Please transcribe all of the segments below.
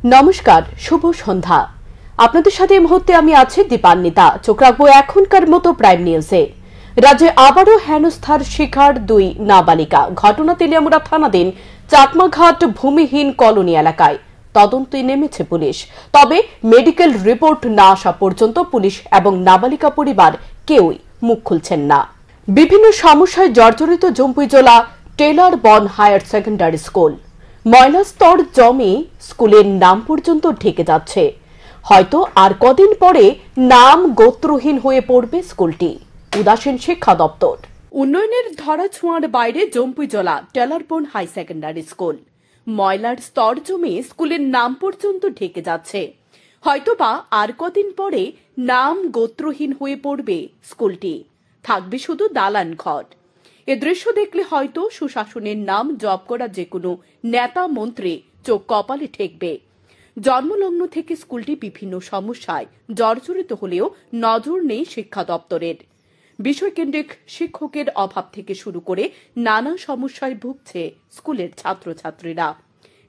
নমস্কার, শুভ সন্ধ্যা। আপনাদের সাথে এই মুহূর্তে আমি আছি দীপান্বিতা। চোখ রাখবো এখনকার মতো প্রাইম নিউজে। রাজ্যে আবারও হেনস্থার শিকার দুই নাবালিকা। ঘটনা তেলিয়ামুড়া থানাধীন চাকমাঘাট ভূমিহীন কলোনি এলাকায়। তদন্তে নেমেছে পুলিশ। তবে মেডিকেল রিপোর্ট না আসা পর্যন্ত পুলিশ এবং নাবালিকা পরিবার কেউই মুখ খুলছেন না। বিভিন্ন সমস্যায় জর্জরিত জম্পুইজলা টেলার বন হায়ার সেকেন্ডারি স্কুল। ময়লা স্তর জমে স্কুলের নাম পর্যন্ত ঢেকে যাচ্ছে। হয়তো আর কদিন পরে নাম গোত্রহীন হয়ে পড়বে স্কুলটি। উদাসীন শিক্ষা দপ্তর। উন্নয়নের ধরাছোঁয়ার বাইরে জম্পুইজলা টেলারবন হাই সেকেন্ডারি স্কুল। ময়লার স্তর জমে স্কুলের নাম পর্যন্ত ঢেকে যাচ্ছে। হয়তোবা আর কদিন পরে নাম গোত্রহীন হয়ে পড়বে স্কুলটি। থাকবে শুধু দালান ঘর। এ দৃশ্য দেখলে হয়তো সুশাসনের নাম জপ করা যে কোনো নেতা মন্ত্রী চোখ কপালে ঠেকবে। জন্মলগ্ন থেকে স্কুলটি বিভিন্ন সমস্যায় জর্জরিত হলেও নজর নেই শিক্ষা দপ্তরের। বিষয়কেন্দ্রিক শিক্ষকের অভাব থেকে শুরু করে নানা সমস্যায় ভুগছে স্কুলের ছাত্রছাত্রীরা।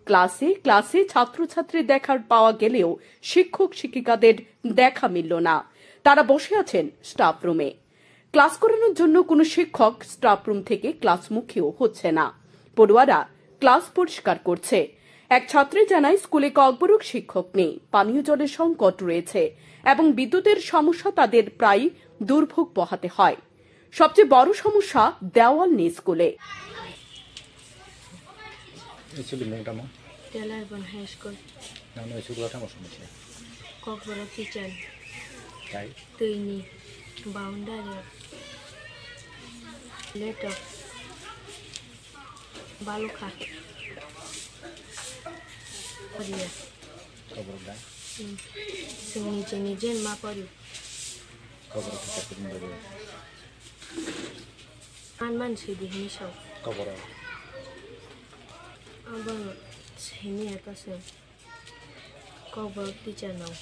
ক্লাসে ক্লাসে ছাত্রছাত্রী দেখার পাওয়া গেলেও শিক্ষক শিক্ষিকাদের দেখা মিলল না। তারা বসে আছেন স্টাফ রুমে। ক্লাস করানোর জন্য কোনো শিক্ষক স্টাফ রুম থেকে ক্লাসমুখীও হচ্ছে না। পড়ুয়ারা ক্লাস পরিষ্কার করছে। এক ছাত্রী জানায় স্কুলে কর্মরত শিক্ষক নেই, পানীয় জলের সংকট রয়েছে এবং বিদ্যুতের সমস্যা তাদের প্রায় দুর্ভোগ পোহাতে হয়। সবচেয়ে বড় সমস্যা দেওয়াল নেই স্কুলে। Letter Baluka Korea Koborda Seni jen ma pari Koborda kita kirim dulu Man sidi misau Koborda Abang sini apa sih Kobor teacher now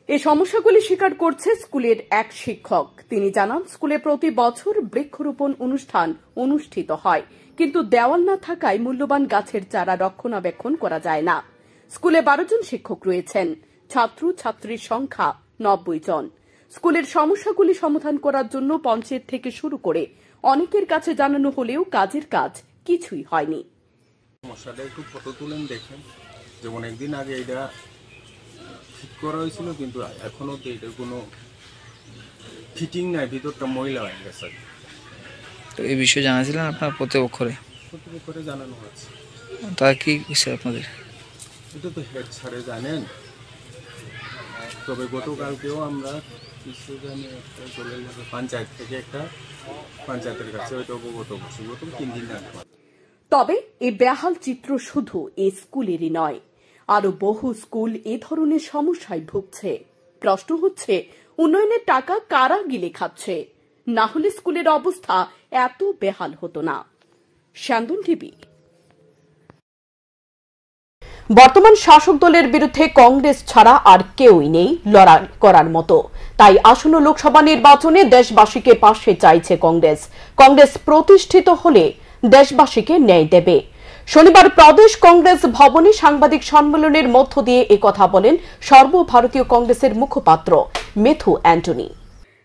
এই সমস্যাগুলি স্বীকার করছে স্কুলের এক শিক্ষক। তিনি জানান স্কুলে প্রতি বছর বৃক্ষরোপণ অনুষ্ঠান অনুষ্ঠিত হয়, কিন্তু দেওয়াল না থাকায় মূল্যবান গাছের চারা রক্ষণাবেক্ষণ করা যায় না। স্কুলে 12 জন শিক্ষক রয়েছেন, ছাত্র ছাত্রীর সংখ্যা 90 জন। স্কুলের সমস্যাগুলি সমাধান করার জন্য পঞ্চায়েত থেকে শুরু করে অনেকের কাছে জানানো হলেও কাজের কাজ কিছুই হয়নি। সমস্যাটা একটু ফটো তুলেন দেখেন, যেমন একদিন আগে এটা ঠিক করা হয়েছিল, কিন্তু এখনো তো এটার কোনো ফিটিং নাই, ভিতরটা ময়লা হয়ে গেছে। তো এই বিষয়ে জানাছিলেন আপনার প্রতিপক্ষরে জানানো হয়েছে। তারা কি বিষয় আপনাদের? এটা তো হেড স্যারে জানেন। তবে গতকালকেও আমরা কিছু জানি একটা চলে যাবে পঞ্চায়েত থেকে, একটা পঞ্চায়েতের কাছে ওইটা অবগত করছি গত 3 দিন আগে। তবে এই বেহাল চিত্র শুধু এই স্কুলেরই নয়, আরো বহু স্কুল এ ধরনের সমস্যায় ভুগছে। প্রশ্ন হচ্ছে, উন্নয়নের টাকা কারা গিলে খাচ্ছে? না হলে স্কুলের অবস্থা এত বেহাল হতো না। শান্তন টিভি। বর্তমান শাসক দলের বিরুদ্ধে কংগ্রেস ছাড়া আর কেউই নেই লড়াই করার মতো। তাই আসন্ন লোকসভা নির্বাচনে দেশবাসীকে পাশে চাইছে কংগ্রেস। কংগ্রেস প্রতিষ্ঠিত হলে দেশবাসীকে ন্যায় দেবে। শনিবার প্রদেশ কংগ্রেস ভবনে সাংবাদিক সম্মেলনের মধ্য দিয়ে একথা বলেন সর্বভারতীয় কংগ্রেসের মুখপাত্র Mathew Antony.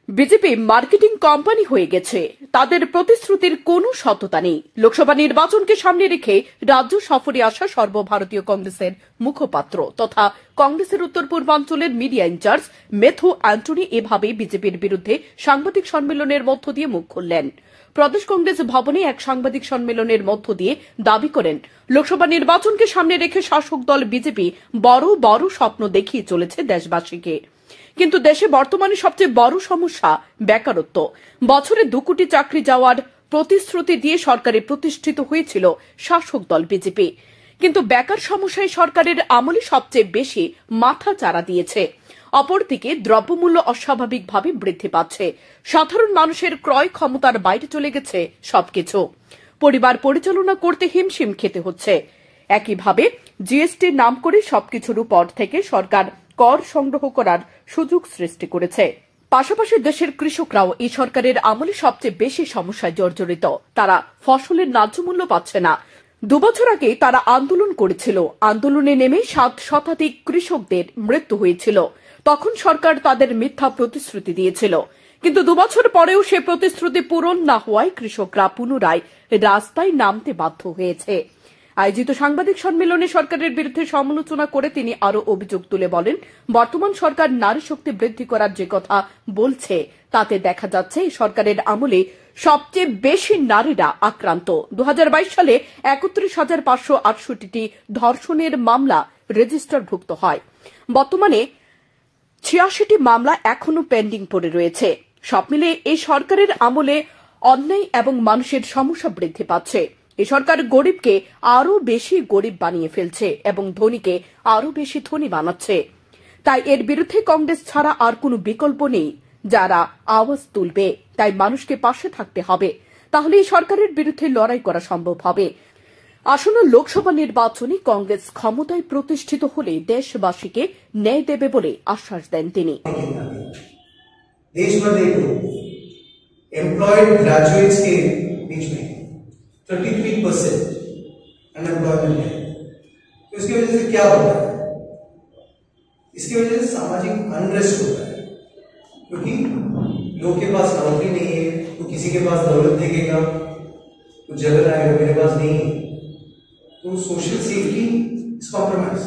BJP marketing company হয়ে গেছে, তাদের প্রতিশ্রুতির কোনো সততা নেই। লোকসভা নির্বাচনকে সামনে রেখে রাজ্য সফরে আসা সর্বভারতীয় কংগ্রেসের মুখপাত্র তথা কংগ্রেসের উত্তর পূর্বাঞ্চলের মিডিয়া ইনচার্জ মেথু অ্যান্টনি এভাবে বিজেপির বিরুদ্ধে সাংবাদিক সম্মেলনের মধ্য দিয়ে মুখ খুললেন। প্রদেশ কংগ্রেস ভবনে এক সাংবাদিক সম্মেলনের মধ্য দিয়ে দাবি করেন, লোকসভা নির্বাচনকে সামনে রেখে শাসক দল বিজেপি বড় বড় স্বপ্ন দেখিয়ে চলেছে দেশবাসীকে। কিন্তু দেশে বর্তমানে সবচেয়ে বড় সমস্যা বেকারত্ব। বছরে 2 কোটি চাকরি যাওয়ার প্রতিশ্রুতি দিয়ে সরকারে প্রতিষ্ঠিত হয়েছিল শাসক দল বিজেপি। কিন্তু বেকার সমস্যায় সরকারের আমলে সবচেয়ে বেশি মাথা চারা দিয়েছে। অপরদিকে দ্রব্যমূল্য অস্বাভাবিকভাবে বৃদ্ধি পাচ্ছে। সাধারণ মানুষের ক্রয় ক্ষমতার বাইরে চলে গেছে সবকিছু। পরিবার পরিচালনা করতে হিমশিম খেতে হচ্ছে। একইভাবে জিএসটির নাম করে সবকিছুর উপর থেকে সরকার কর সংগ্রহ করার সুযোগ সৃষ্টি করেছে। পাশাপাশি দেশের কৃষকরাও এই সরকারের আমলে সবচেয়ে বেশি সমস্যায় জর্জরিত। তারা ফসলের ন্যায্য মূল্য পাচ্ছে না। দুবছর আগে তারা আন্দোলন করেছিল। আন্দোলনে নেমে 7 শতাধিক কৃষকদের মৃত্যু হয়েছিল। তখন সরকার তাদের মিথ্যা প্রতিশ্রুতি দিয়েছিল, কিন্তু 2 বছর পরেও সে প্রতিশ্রুতি পূরণ না হওয়ায় কৃষকরা পুনরায় রাস্তায় নামতে বাধ্য হয়েছে। আয়োজিত সাংবাদিক সম্মেলনে সরকারের বিরুদ্ধে সমালোচনা করে তিনি আরও অভিযোগ তুলে বলেন, বর্তমান সরকার নারী শক্তি বৃদ্ধি করার যে কথা বলছে তাতে দেখা যাচ্ছে এই সরকারের আমলে সবচেয়ে বেশি নারীরা আক্রান্ত। 2022 সালে 31,568টি ধর্ষণের মামলা রেজিস্টারভুক্ত হয়। বর্তমানে 86টি মামলা এখনো পেন্ডিং পড়ে রয়েছে। সব মিলিয়ে এই সরকারের আমলে অন্যায় এবং মানুষের সমস্যা বৃদ্ধি পাচ্ছে। এই সরকার গরিবকে আরো বেশি গরিব বানিয়ে ফেলছে এবং ধনীকে আরো বেশি ধনী বানাচ্ছে। তাই এর বিরুদ্ধে কংগ্রেস ছাড়া আর কোনো বিকল্প নেই যারা আওয়াজ তুলবে। তাই মানুষকে পাশে থাকতে হবে, তাহলে এই সরকারের বিরুদ্ধে লড়াই করা সম্ভব হবে। আসন্ন লোকসভা নির্বাচনে কংগ্রেস ক্ষমতায় প্রতিষ্ঠিত হলে দেশবাসীকে ন্যায় দেবে বলে আশ্বাস দেন তিনি। देश भर देखो एम्प्लॉयड ग्रेजुएट्स के बीच में 33% अनएम्प्लॉयमेंट है। तो इसकी वजह से क्या होता है? इसकी वजह से सामाजिक अनरेस्ट होता है, क्योंकि लोग के पास नौकरी नहीं है तो किसी के पास दौलत देखेगा तो जलन आएगा, मेरे पास नहीं है, तो सोशल सेफ्टी इज कॉम्प्रोमाइज।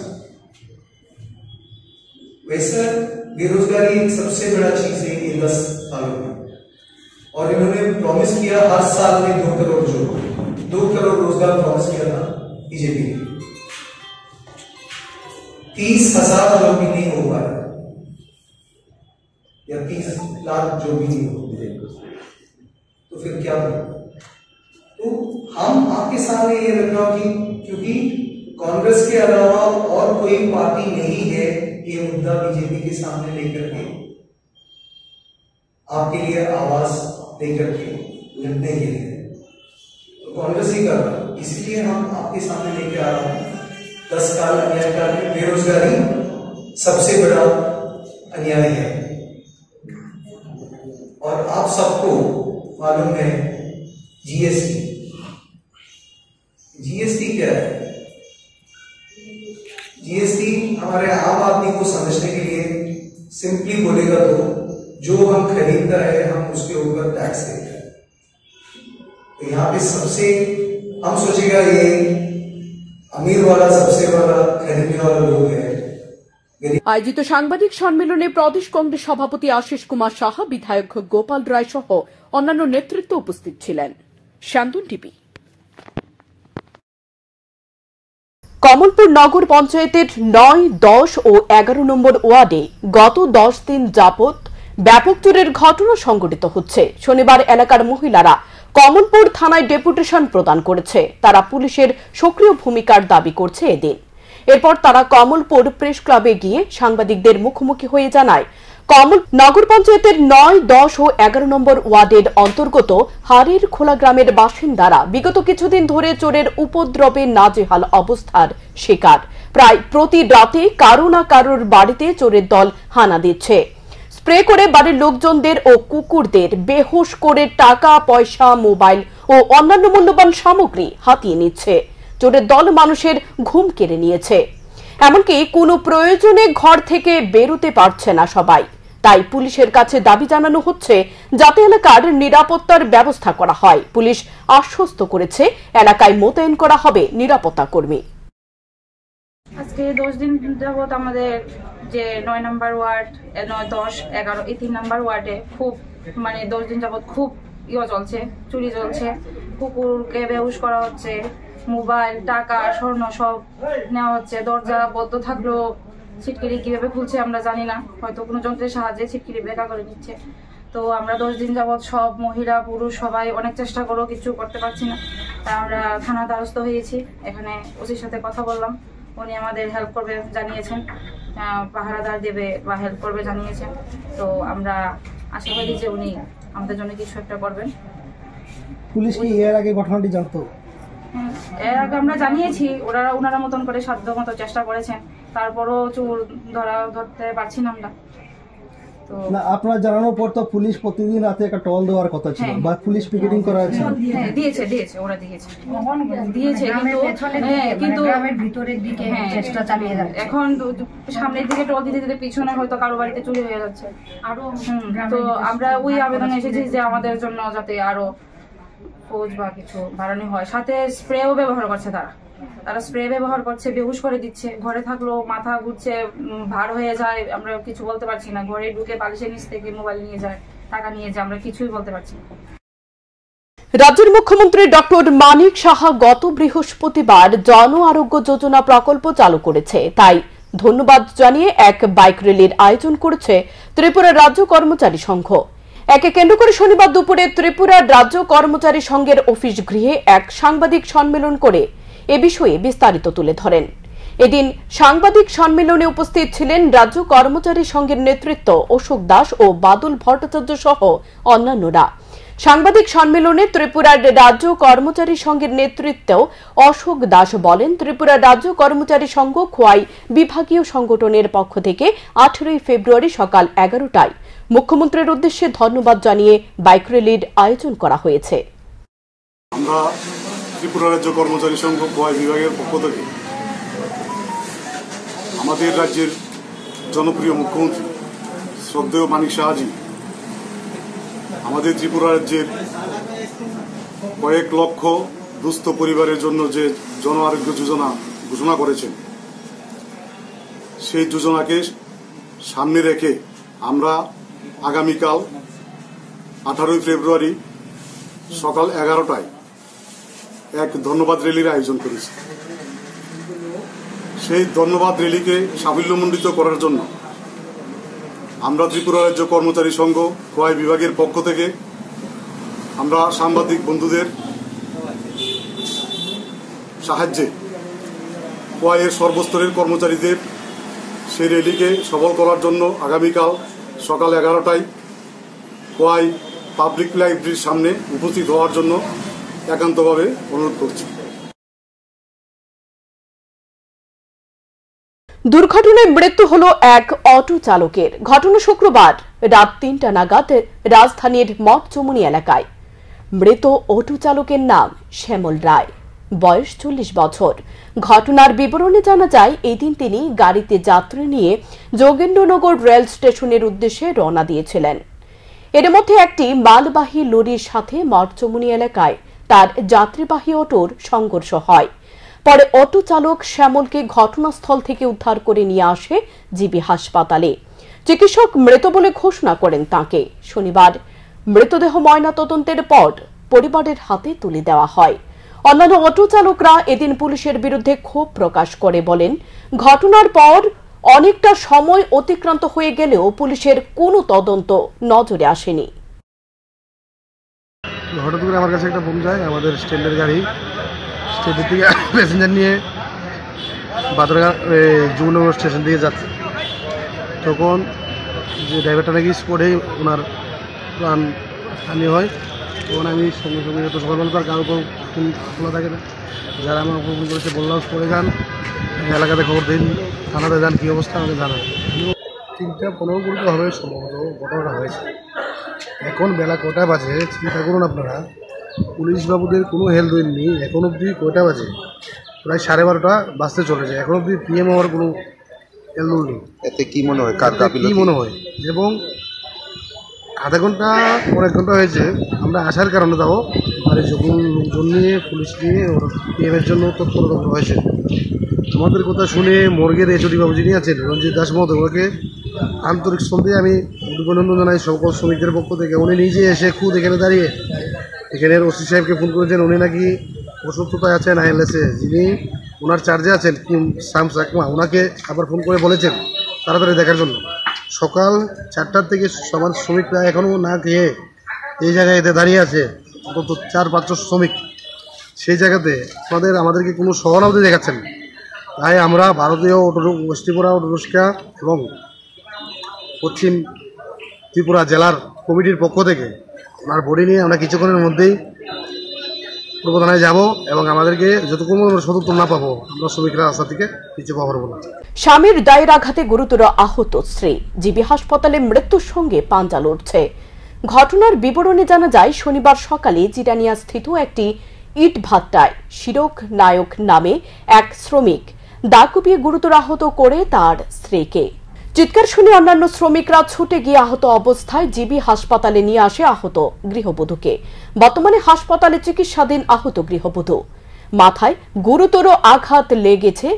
वैसा बेरोजगारी एक सबसे बड़ा चीज है ये 10 सालों में, और इन्होंने प्रॉमिस किया हर साल में 2 करोड़ रोजगार प्रॉमिस किया था बीजेपी ने। 30,000 जॉब भी नहीं हो पाया, या 30 लाख जॉब भी नहीं हो, तो फिर क्या हो? तो हम आपके सामने ये रख रहा हूं कि क्योंकि कांग्रेस के अलावा और कोई पार्टी नहीं है ये मुद्दा बीजेपी के सामने लेकर के आपके लिए आवाज लेकर के लड़ने के लिए, तो कांग्रेस ही कर रहा है। इसलिए हम आपके सामने लेकर आ रहा हूं 10 साल अन्याय का। बेरोजगारी सबसे बड़ा अन्याय है, और आप सबको मालूम है जीएसटी क्या है? जीएसटी हमारे आम आदमी को समझने के लिए सिंपली बोलेगा तो जो हम खरीदता है हम उसके ऊपर टैक्स देते हैं। तो यहाँ पे सबसे हम सोचेगा ये अमीर वाला सबसे वाला खरीदने वाला लोग है। আয়োজিত সাংবাদিক সম্মেলনে প্রদেশ কংগ্রেস সভাপতি আশিস কুমার সাহা, বিধায়ক গোপাল রায় সহ অন্যান্য নেতৃত্ব উপস্থিত ছিলেন। শান্তন টিভি। কমলপুর নগর পঞ্চায়েতের 9, 10 ও 11 নম্বর ওয়ার্ডে গত 10 দিন যাবৎ ব্যাপক চুরির ঘটনা সংঘটিত হচ্ছে। শনিবার এলাকার মহিলারা কমলপুর থানায় ডেপুটেশন প্রদান করেছে। তারা পুলিশের সক্রিয় ভূমিকার দাবি করছে এদিন। এরপর তারা কমলপুর প্রেস ক্লাবে গিয়ে সাংবাদিকদের মুখোমুখি হয়ে জানায়, নগর পঞ্চায়েতের 9, 10 ও 11 নম্বর ওয়ার্ডের অন্তর্গত হাড়ির খোলা গ্রামের বাসিন্দারা বিগত কিছুদিন ধরে চোরের উপদ্রবে নাজেহাল অবস্থার শিকার। প্রায় প্রতি রাতে কারো না কারোর বাড়িতে চোরের দল হানা দিচ্ছে। স্প্রে করে বাড়ির লোকজনদের ও কুকুরদের বেহুশ করে টাকা, পয়সা, মোবাইল ও অন্যান্য মূল্যবান সামগ্রী হাতিয়ে নিচ্ছে। চোরের দল মানুষের ঘুম কেড়ে নিয়েছে, এমনকি কোনো প্রয়োজনে ঘর থেকে বেরোতে পারছে না সবাই। তাই পুলিশের কাছে দাবি জানানো হচ্ছে যাতে এলাকার নিরাপত্তার ব্যবস্থা করা হয়। পুলিশ আশ্বস্ত করেছে এলাকায় মোতায়েন করা হবে নিরাপত্তা কর্মী। আজকে 10 দিন যাবত আমাদের যে 9 নম্বর ওয়ার্ড, 9, 10, 11 এই 3 নম্বর ওয়ার্ডে খুব 10 দিন যাবত খুব চলছে, চুরি চলছে। কুকুরকে বেহুশ করা হচ্ছে, মোবাইল, টাকা, স্বর্ণ সব নেওয়া হচ্ছে। দরজা বন্ধ থাকলেও ছিটকিরি কিভাবে খুলছে আমরা জানি না, হয়তো কোনো যন্ত্রের সাহায্যে ছিটকিরি বেকা করে নিচ্ছে। তো আমরা 10 দিন যাবত সব মহিলা পুরুষ সবাই অনেক চেষ্টা করেও কিছু করতে পারছি না। তাই আমরা থানা দ্বারস্থ হয়েছি। এখানে ওসির সাথে কথা বললাম, উনি আমাদের হেল্প করবে জানিয়েছেন, পাহারাদার দেবে বা হেল্প করবে জানিয়েছেন। তো আমরা আশাবাদী যে উনি আমাদের জন্য কিছু একটা করবেন। পুলিশ কি এর আগে ঘটনাটি জানতো? এর আগে আমরা জানিয়েছি, ওনারা মতন করে সাধ্য মতো চেষ্টা করেছেন, তারপরও চোর ধরতে পারছি না আমরা। তো তো না আপনারা জানানোর পর তো পুলিশ প্রতিদিন রাতে একটা টল দেওয়ার কথা ছিল হ্যাঁ। বা পুলিশ পিকেটিং করা হয়েছে। হ্যাঁ দিয়েছে ওরা দিয়েছে কিন্তু গ্রামের ভিতরের দিকে চেষ্টা চালিয়ে যাচ্ছে। এখন সামনের দিকে টল দিতে দিতে পিছনে হয়তো কারো বাড়িতে চুরি হয়ে যাচ্ছে আরো। তো আমরা ওই আবেদন এসেছি যে আমাদের জন্য যাতে আরো ফৌজ বা কিছু বাড়ানো হয়। সাথে স্প্রেও ব্যবহার করছে তারা স্প্রে ব্যবহার করছে, বেহুশ করে দিচ্ছে। ঘরে থাকলেও মাথা ঘুরছে, ভার হয়ে যায়, আমরা কিছু বলতে পারছি না। ঘরে ঢুকে বালিশের নিচ থেকে মোবাইল নিয়ে যায়, টাকা নিয়ে যায়, আমরা কিছুই বলতে পারছি না। রাজ্যের মুখ্যমন্ত্রী ডক্টর মানিক সাহা গত বৃহস্পতিবার জন আরোগ্য যোজনা প্রকল্প চালু করেছে, তাই ধন্যবাদ জানিয়ে এক বাইক র্যালির আয়োজন করেছে ত্রিপুরা রাজ্য কর্মচারী সংঘ। একে কেন্দ্র করে শনিবার দুপুরে ত্রিপুরা রাজ্য কর্মচারী সংঘের অফিস গৃহে এক সাংবাদিক সম্মেলন করে এ বিষয়ে বিস্তারিত তুলে ধরেন। এদিন সাংবাদিক সম্মেলনে উপস্থিত ছিলেন রাজ্য কর্মচারী সংঘের নেতৃত্ব অশোক দাস ও বাদল ভট্টাচার্য সহ অন্যান্যরা। সাংবাদিক সম্মেলনে ত্রিপুরার রাজ্য কর্মচারী সংঘের নেতৃত্ব অশোক দাস বলেন, ত্রিপুরা রাজ্য কর্মচারী সংঘ খোয়াই বিভাগীয় সংগঠনের পক্ষ থেকে 18 ফেব্রুয়ারি সকাল 11টায় মুখ্যমন্ত্রীর উদ্দেশ্যে ধন্যবাদ জানিয়ে বাইক র্যালির আয়োজন করা হয়েছে। আমরা ত্রিপুরা রাজ্য কর্মচারী সংঘ খোয়াই বিভাগের পক্ষ থেকে আমাদের রাজ্যের জনপ্রিয় মুখ্যমন্ত্রী শ্রদ্ধেয় মানিক সাহাজি আমাদের ত্রিপুরা রাজ্যের কয়েক লক্ষ দুস্থ পরিবারের জন্য যে জন আরোগ্য যোজনা ঘোষণা করেছেন, সেই যোজনাকে সামনে রেখে আমরা আগামীকাল 18 ফেব্রুয়ারি সকাল 11টায় এক ধন্যবাদ র্যালির আয়োজন করেছি। সেই ধন্যবাদ র্যালিকে সাফল্যমণ্ডিত করার জন্য আমরা ত্রিপুরা রাজ্য কর্মচারী সংঘ খোয়াই বিভাগের পক্ষ থেকে আমরা সাংবাদিক বন্ধুদের সাহায্যে খোয়াইয়ের সর্বস্তরের কর্মচারীদের সেই র্যালিকে সফল করার জন্য আগামীকাল সকাল 11টায় খোয়াই পাবলিক লাইব্রেরির সামনে উপস্থিত হওয়ার জন্য একান্তভাবে অনুরোধ করছি। দুর্ঘটনায় মৃত্যু হল এক অটো চালকের। ঘটনা শুক্রবার রাত 3টা নাগাদ রাজধানীর মঠচমুনি এলাকায়। মৃত অটো চালকের নাম শ্যামল রায়, বয়স 40 বছর। ঘটনার বিবরণে জানা যায়, এদিন তিনি গাড়িতে যাত্রী নিয়ে যোগেন্দ্রনগর রেল স্টেশনের উদ্দেশ্যে রওনা দিয়েছিলেন। এর মধ্যে একটি মালবাহী লরির সাথে মঠচমুনি এলাকায় তার যাত্রীবাহী অটোর সংঘর্ষ হয়। পরে অটো চালক শ্যামলকে ঘটনাস্থল থেকে উদ্ধার করে নিয়ে আসে জিবি হাসপাতালে। চিকিৎসক মৃত বলে ঘোষণা করেন তাঁকে। শনিবার মৃতদেহ ময়না তদন্তের পর পরিবারের হাতে তুলে দেওয়া হয়। অন্যান্য অটো চালকরা এদিন পুলিশের বিরুদ্ধে ক্ষোভ প্রকাশ করে বলেন, ঘটনার পর অনেকটা সময় অতিক্রান্ত হয়ে গেলেও পুলিশের কোনো তদন্ত নজরে আসেনি। হঠাৎ করে আমার কাছে একটা ফোন যায়, আমাদের স্ট্যান্ডের গাড়ি স্টেশন থেকে প্যাসেঞ্জার নিয়ে বাদরঘাট যুবনগর স্টেশন দিয়ে যাচ্ছে। তখন যে ড্রাইভারটা নাকি স্পটেই ওনার প্রাণ হানি হয়। তখন আমি সঙ্গে সঙ্গে যত সকালবেলা কারো কোনো ফোন খোলা থাকে না, যারা আমার ফোন করেছে বললাম পড়ে যান, এলাকাতে খবর দিন, থানাতে যান, কী অবস্থা আমাকে জানান। 3:15 হবে সম্ভবত ঘটনাটা হয়েছে। এখন বেলা কটা বাজে চিন্তা করুন আপনারা, পুলিশ বাবুদের কোনো হেল্প দেননি। এখন অবধি কয়টা বাজে? প্রায় 12:30 বাজতে চলেছে, এখন অবধি পিএম হওয়ার কোনো হেল্প নেই। এতে কি মনে হয়, কী মনে হয়? এবং আধা ঘন্টা অনেক ঘন্টা হয়েছে আমরা আসার কারণে তাও বাড়ির যখন লোকজন নিয়ে পুলিশ নিয়ে পিএমের জন্য তৎপরতা হয়েছে। আমাদের কথা শুনে মর্গের এচওডি বাবু যিনি আছেন রঞ্জিত দাস মহোদয়, ওকে আন্তরিক শ্রদ্ধে আমি অভিনন্দন জানাই সকল শ্রমিকদের পক্ষ থেকে। উনি নিজে এসে খুদ এখানে দাঁড়িয়ে এখানের ওসি সাহেবকে ফোন করেছেন। উনি নাকি অসুস্থতায় আছেন আইএলএসে, যিনি ওনার চার্জে আছেন সাম সাকমা, ওনাকে আবার ফোন করে বলেছেন তাড়াতাড়ি দেখার জন্য। সকাল 4টার থেকে সবার শ্রমিকরা এখনও না খেয়ে এই জায়গায় এতে দাঁড়িয়ে আছে, অন্তত 400-500 শ্রমিক। সেই জায়গাতে আমাদেরকে কোনো সহানুভূতি দেখাচ্ছেন। তাই আমরা ভারতীয় ওয়েস্ট ত্রিপুরা অটো রিক্সা এবং পশ্চিম ত্রিপুরা জেলার কমিটির পক্ষ থেকে ওনার বডি নিয়ে আমরা কিছুক্ষণের মধ্যেই পূর্ব থানায় যাব এবং আমাদেরকে যতক্ষণ সদুত্তর না পাবো আমরা শ্রমিকরা রাস্তা থেকে পিছু পাবো না। স্বামীর দায়ের আঘাতে গুরুতর আহত স্ত্রী, জিবি হাসপাতালে মৃত্যুর সঙ্গে পাঞ্জা লড়ছে। ঘটনার বিবরণে জানা যায়, শনিবার সকালে জিরানিয়া স্থিত একটি ইট ভাট্টায় শিরক নায়ক নামে এক শ্রমিক দা কুপিয়ে গুরুতর আহত করে তার স্ত্রীকে। চিৎকার শুনে অন্যান্য শ্রমিকরা ছুটে গিয়ে আহত অবস্থায় জিবি হাসপাতালে নিয়ে আসে আহত গৃহবধূকে। বর্তমানে হাসপাতালে চিকিৎসাধীন আহত গৃহবধূ। মাথায় গুরুতর আঘাত লেগেছে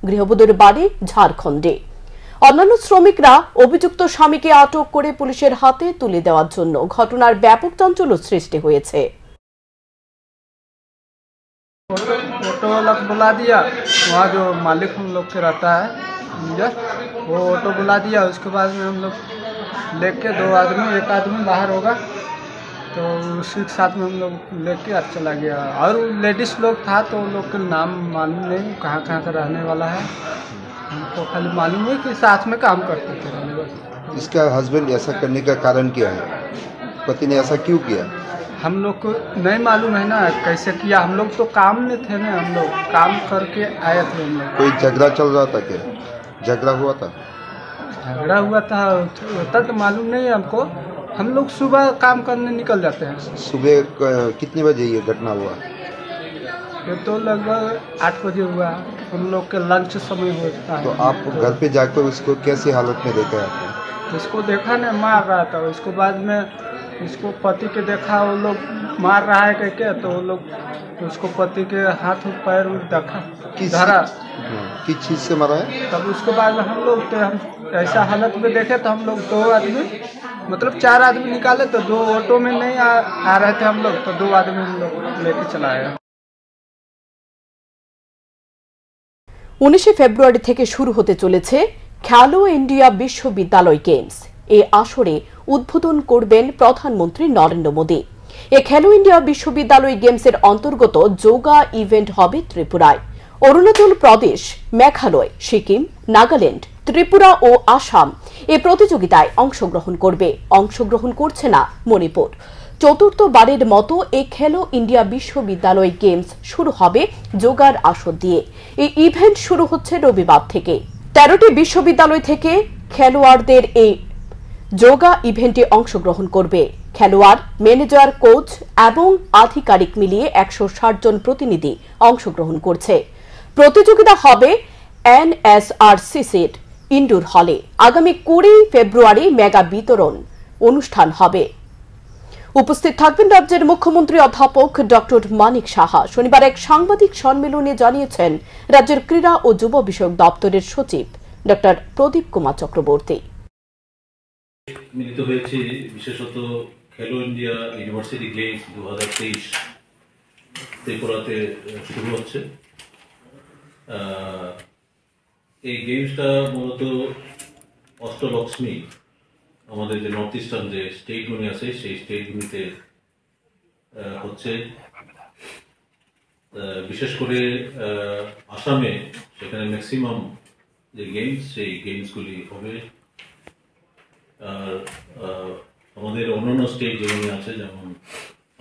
গৃহবধূর বাড়ি ঝাড়খণ্ডে। অন্যান্য শ্রমিকরা অভিযুক্ত স্বামীকে আটক করে পুলিশের হাতে তুলে দেওয়ার জন্য ঘটনার ব্যাপক চাঞ্চল্য সৃষ্টি হয়েছে। ऑटो वाला को बुला दिया, वहाँ जो मालिक हम लोग के रहता है वो ऑटो बुला दिया। उसके बाद में हम लोग लेके दो आदमी, एक आदमी बाहर होगा तो उसी के साथ में हम लोग लेके चला गया। और लेडीज़ लोग था तो वो लोग के नाम मालूम नहीं, कहाँ कहाँ का रहने वाला है। हमको खाली मालूम है कि साथ में काम करते थे। इसका हस्बैंड ऐसा करने का कारण क्या है? पति ने ऐसा क्यों किया? हम लोग को नहीं मालूम है ना कैसे किया। हम लोग तो काम में थे ना, हम लोग काम करके आए थे। हम लोग कोई झगड़ा चल रहा था क्या? झगड़ा हुआ था? झगड़ा हुआ था तो मालूम नहीं है हमको। हम लोग सुबह काम करने निकल जाते हैं। सुबह कितने बजे ये घटना हुआ? ये तो लगभग 8 बजे हुआ। हम लोग के लंच समय होता है। तो आप घर पे जाकर उसको कैसी हालत में देखा आपने? इसको देखा ना मार रहा था। उसके बाद में इसको पति के देखा वो लोग मार रहा है करके, तो वो लोग उसको पति के हाथ पैर देखा धरा। किस चीज से मारा है? तब उसके बाद हम लोग हम ऐसा हालत में देखे तो हम लोग 2 आदमी, मतलब 4 आदमी निकाले तो 2 ऑटो में नहीं आ रहे थे हम लोग, तो 2 आदमी हम लोग लेके चलाए। 19 ফেব্রুয়ারি থেকে শুরু হতে চলেছে খেলো ইন্ডিয়া বিশ্ববিদ্যালয় গেমস। এই আসরে উদ্বোধন করবেন প্রধানমন্ত্রী নরেন্দ্র মোদী। এই খেলো ইন্ডিয়া বিশ্ববিদ্যালয় গেমসের অন্তর্গত যোগা ইভেন্ট হবে ত্রিপুরায়। অরুণাচল প্রদেশ, মেঘালয়, সিকিম, নাগাল্যান্ড, ত্রিপুরা ও আসাম এই প্রতিযোগিতায় অংশগ্রহণ করবে। অংশগ্রহণ করছে না মণিপুর। চতুর্থবারের মতো এই খেলো ইন্ডিয়া বিশ্ববিদ্যালয় গেমস শুরু হবে যোগার আসর দিয়ে। এই ইভেন্ট শুরু হচ্ছে রবিবার থেকে। 13টি বিশ্ববিদ্যালয় থেকে খেলোয়াড়দের এই যোগা ইভেন্টে অংশগ্রহণ করবে। খেলোয়াড়, ম্যানেজার, কোচ এবং আধিকারিক মিলিয়ে 160 জন প্রতিনিধি অংশগ্রহণ করছে। প্রতিযোগিতা হবে এনএসআরসিসির ইনডোর হলে। আগামী 20 ফেব্রুয়ারি মেগা বিতরণ অনুষ্ঠান হবে। উপস্থিত থাকবেন রাজ্যের মুখ্যমন্ত্রী অধ্যাপক ডক্টর মানিক সাহা। শনিবার এক সাংবাদিক সম্মেলনে জানিয়েছেন রাজ্যের ক্রীড়া ও যুব বিষয়ক দপ্তরের সচিব ডক্টর প্রদীপ কুমার চক্রবর্তী। মিলিত হয়েছে বিশেষত খেলো ইন্ডিয়া ইউনিভার্সিটি গেমস 2023 ত্রিপুরাতে শুরু হচ্ছে। এই গেমসটা মূলত অষ্টলক্ষ্মী, আমাদের যে নর্থ ইস্টার্ন যে স্টেটগুলি আছে সেই স্টেটগুলিতে হচ্ছে। বিশেষ করে আসামে সেখানে ম্যাক্সিমাম যে গেমস সেই গেমসগুলি হবে। আর আমাদের অন্যান্য স্টেট যেগুলি আছে, যেমন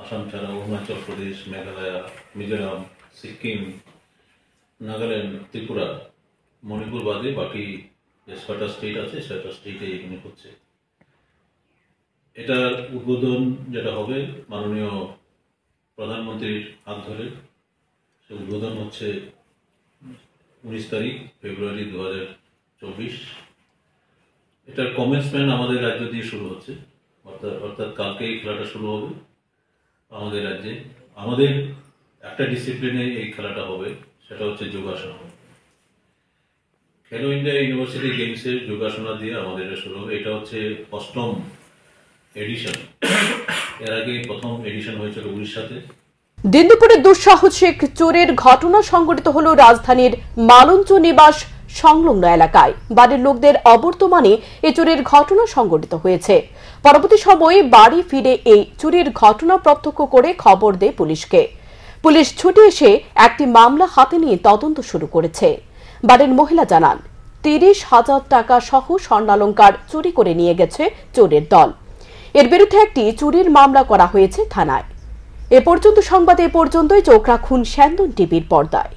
আসাম ছাড়া অরুণাচল প্রদেশ, মেঘালয়, মিজোরাম, সিকিম, নাগাল্যান্ড, ত্রিপুরা, মণিপুর বাদে বাকি যে 6টা স্টেট আছে 6টা স্টেটে এগুলি হচ্ছে। এটার উদ্বোধন যেটা হবে মাননীয় প্রধানমন্ত্রীর হাত ধরে, সে উদ্বোধন হচ্ছে 19 তারিখ ফেব্রুয়ারি 2024। এটার কমেন্সমেন্ট আমাদের রাজ্য দিয়ে শুরু হচ্ছে, অর্থাৎ কালকে এই খেলাটা শুরু হবে আমাদের রাজ্যে। আমাদের একটা ডিসিপ্লিনে এই খেলাটা হবে, সেটা হচ্ছে যোগাসন। খেলো ইন্ডিয়া ইউনিভার্সিটি গেমসের যোগাসনা দিয়ে আমাদের এটা শুরু হবে। এটা হচ্ছে 8ম এডিশন। এর আগে প্রথম এডিশন হয়েছিল উড়িষ্যাতে। দিন দুপুরে দুঃসাহসিক চোরের ঘটনা সংঘটিত হল রাজধানীর মালঞ্চ নিবাস সংলগ্ন এলাকায়। বাড়ির লোকদের অবর্তমানে এই চুরির ঘটনা সংঘটিত হয়েছে। পরবর্তী সময়ে বাড়ি ফিরে এই চুরির ঘটনা প্রত্যক্ষ করে খবর দেয় পুলিশকে। পুলিশ ছুটে এসে একটি মামলা হাতে নিয়ে তদন্ত শুরু করেছে। বাড়ির মহিলা জানান, 30,000 টাকা সহ স্বর্ণালংকার চুরি করে নিয়ে গেছে চোরের দল। এর বিরুদ্ধে একটি চুরির মামলা করা হয়েছে থানায়। এ পর্যন্ত সংবাদ এ পর্যন্তই। চোখ রাখুন স্যান্দন টিভির পর্দায়।